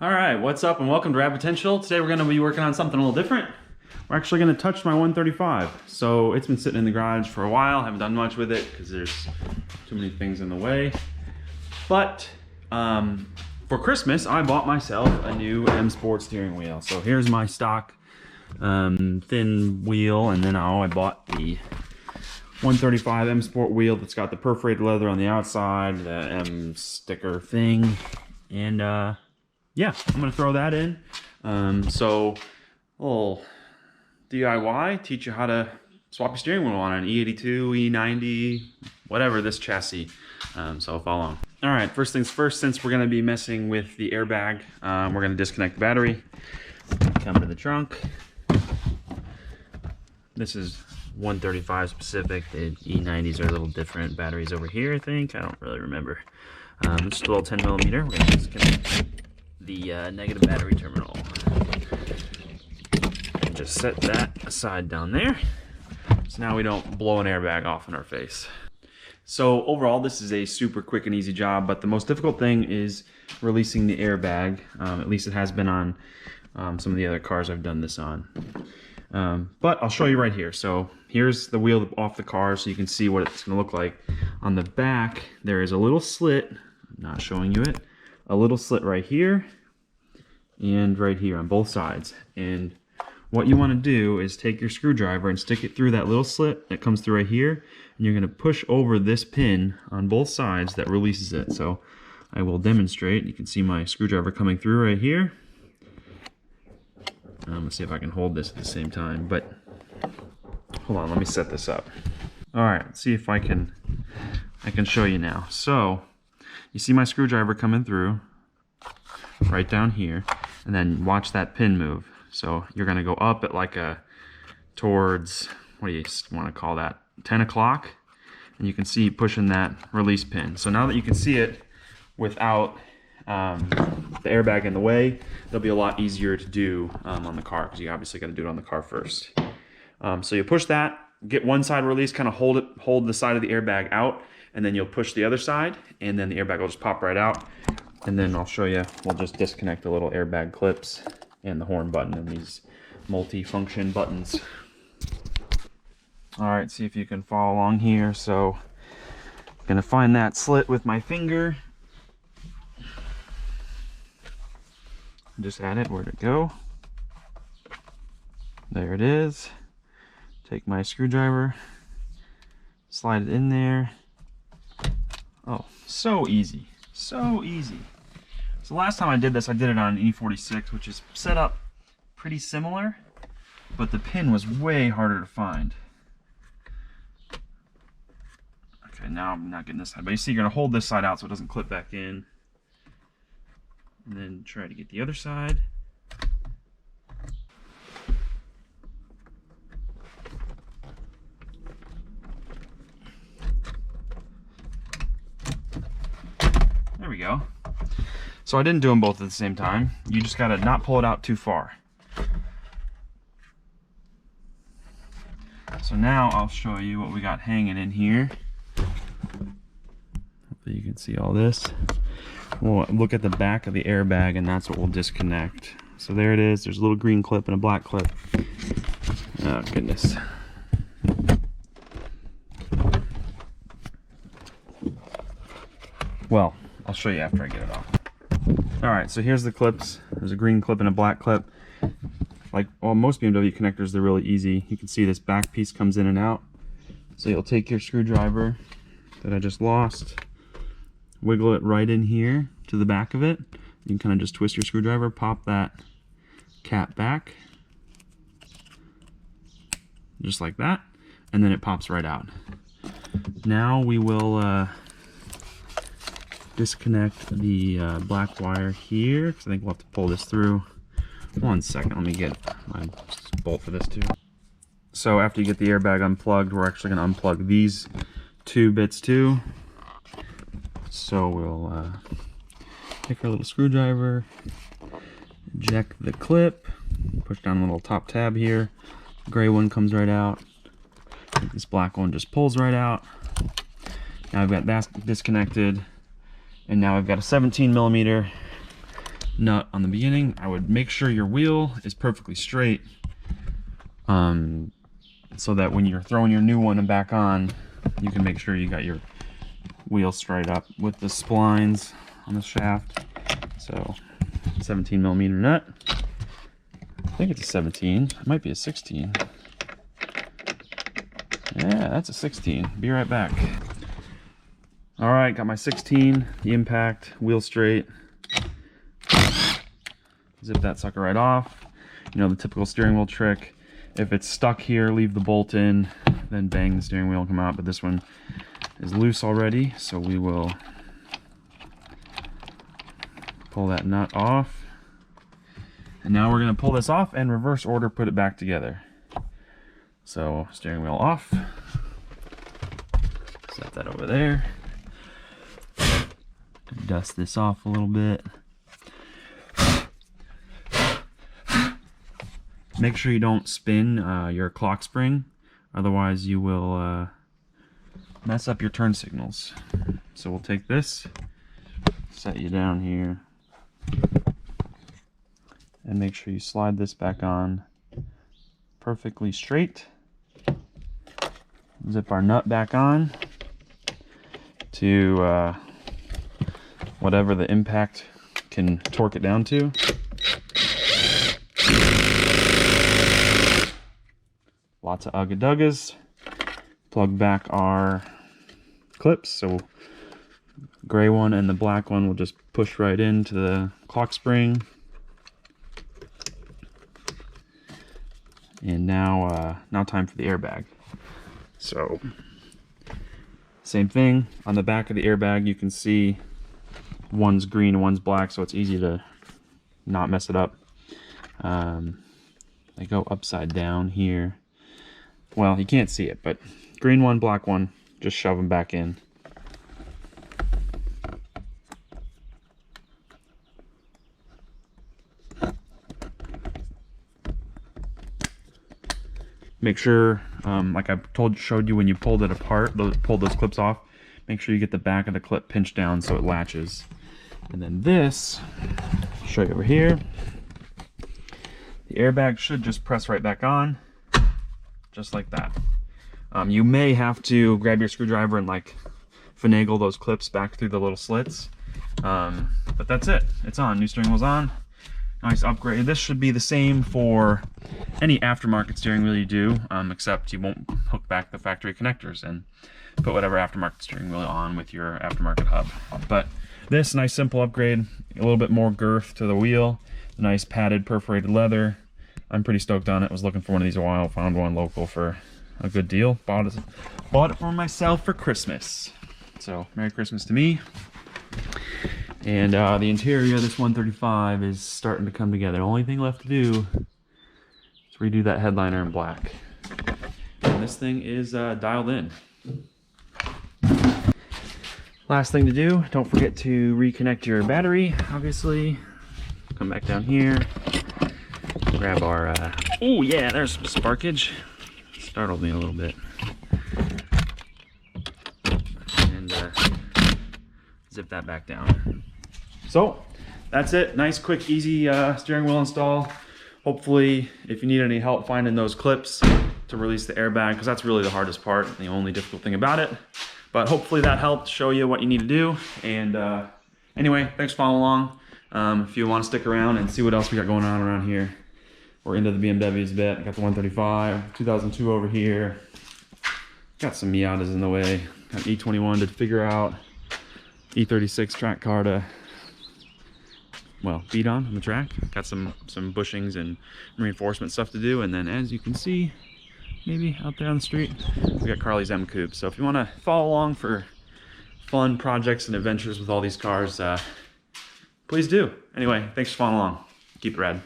All right, what's up and welcome to Rad Potential. Today we're going to be working on something a little different. We're actually going to touch my 135. So it's been sitting in the garage for a while. Haven't done much with it because there's too many things in the way. But for Christmas, I bought myself a new M Sport steering wheel. So here's my stock thin wheel, and then I bought the 135 M Sport wheel that's got the perforated leather on the outside, the M sticker thing, and yeah, I'm gonna throw that in. So a little DIY, teach you how to swap your steering wheel on an E82, E90, whatever this chassis. So follow along. All right, first things first, since we're gonna be messing with the airbag, we're gonna disconnect the battery. Come to the trunk. This is 135 specific. The E90s are a little different. Batteries over here, I think. I don't really remember. Just a little 10 millimeter. We're gonna disconnect the negative battery terminal. And just set that aside down there. So now we don't blow an airbag off in our face. So overall, this is a super quick and easy job, but the most difficult thing is releasing the airbag. At least it has been on some of the other cars I've done this on. But I'll show you right here. So here's the wheel off the car so you can see what it's gonna look like. On the back, there is a little slit. I'm not showing you it. A little slit right here and right here on both sides. And what you want to do is take your screwdriver and stick it through that little slit that comes through right here, and you're going to push over this pin on both sides that releases it. So I will demonstrate. You can see my screwdriver coming through right here. Let's see if I can hold this at the same time, but hold on, let me set this up. All right, let's see if I can show you now. So you see my screwdriver coming through right down here, and then watch that pin move. So you're gonna go up at like towards, what do you want to call that, 10 o'clock, and you can see pushing that release pin. So now that you can see it without the airbag in the way, it'll be a lot easier to do on the car, because you obviously got to do it on the car first. So you push that, get one side released, kind of hold the side of the airbag out, and then you'll push the other side, and then the airbag will just pop right out. And then I'll show you, we'll just disconnect the little airbag clips and the horn button and these multi-function buttons. All right, see if you can follow along here. So I'm gonna find that slit with my finger. Just add it, where'd it go? There it is. Take my screwdriver, slide it in there. Oh, so easy, so easy. So last time I did this, I did it on an E46, which is set up pretty similar, but the pin was way harder to find. Okay, now I'm not getting this side, but you see you're gonna hold this side out so it doesn't clip back in. And then try to get the other side. There we go. So I didn't do them both at the same time. You just gotta not pull it out too far. So now I'll show you what we got hanging in here. Hopefully you can see all this. We'll look at the back of the airbag, and that's what we'll disconnect. So there it is. There's a little green clip and a black clip. Oh goodness. Well, I'll show you after I get it off. All right, so here's the clips. There's a green clip and a black clip. Like, well, most BMW connectors, they're really easy. You can see this back piece comes in and out. So you'll take your screwdriver that I just lost, wiggle it right in here to the back of it. You can kind of just twist your screwdriver, pop that cap back, just like that, and then it pops right out. Now we will disconnect the black wire here, because I think we'll have to pull this through. One second, let me get my bolt for this too. So after you get the airbag unplugged, we're actually going to unplug these two bits too. So we'll take our little screwdriver, eject the clip, push down the little top tab here. The gray one comes right out. This black one just pulls right out. Now I've got that disconnected, and now I've got a 17 millimeter nut on the beginning, I would make sure your wheel is perfectly straight, so that when you're throwing your new one back on, you can make sure you got your wheel straight up with the splines on the shaft. So 17 millimeter nut. I think it's a 17. It might be a 16. Yeah, that's a 16. Be right back. All right, got my 16, the impact, wheel straight. Zip that sucker right off. You know, the typical steering wheel trick. If it's stuck here, leave the bolt in, then bang the steering wheel and come out. But this one is loose already, so we will pull that nut off. And now we're gonna pull this off and reverse order put it back together. So steering wheel off. Set that over there. Dust this off a little bit. Make sure you don't spin your clock spring, otherwise you will mess up your turn signals. So we'll take this, set you down here, and make sure you slide this back on perfectly straight. Zip our nut back on to whatever the impact can torque it down to. Lots of ugga-duggas. Plug back our clips, so gray one and the black one will just push right into the clock spring. And now time for the airbag. So same thing on the back of the airbag. You can see one's green and one's black, so it's easy to not mess it up. They go upside down here. Well, you can't see it, but green one, black one, just shove them back in. Make sure, like I showed you when you pulled it apart, pulled those clips off, make sure you get the back of the clip pinched down so it latches. And then this, I'll show you over here. The airbag should just press right back on, just like that. You may have to grab your screwdriver and like finagle those clips back through the little slits. But that's it. It's on. New steering wheel's on. Nice upgrade. This should be the same for any aftermarket steering wheel you do, except you won't hook back the factory connectors and put whatever aftermarket steering wheel on with your aftermarket hub. But this nice simple upgrade, a little bit more girth to the wheel, nice padded perforated leather. I'm pretty stoked on it. Was looking for one of these a while, found one local for a good deal. Bought it for myself for Christmas. So Merry Christmas to me. And the interior of this 135 is starting to come together. Only thing left to do is redo that headliner in black. And this thing is dialed in. Last thing to do, don't forget to reconnect your battery, obviously. Come back down here. Grab our, oh yeah, there's some sparkage. Startled me a little bit. And zip that back down. So that's it. Nice, quick, easy steering wheel install. Hopefully, if you need any help finding those clips to release the airbag, because that's really the hardest part, the only difficult thing about it. But hopefully that helped show you what you need to do. And anyway, thanks for following along. If you want to stick around and see what else we got going on around here. We're into the BMWs a bit. Got the 135, 2002 over here. Got some Miatas in the way. Got E21 to figure out. E36 track car to, well, beat on the track. Got some bushings and reinforcement stuff to do. And then as you can see, maybe out there on the street, we got Carly's M Coupe. So if you want to follow along for fun projects and adventures with all these cars, please do. Anyway, thanks for following along. Keep it rad.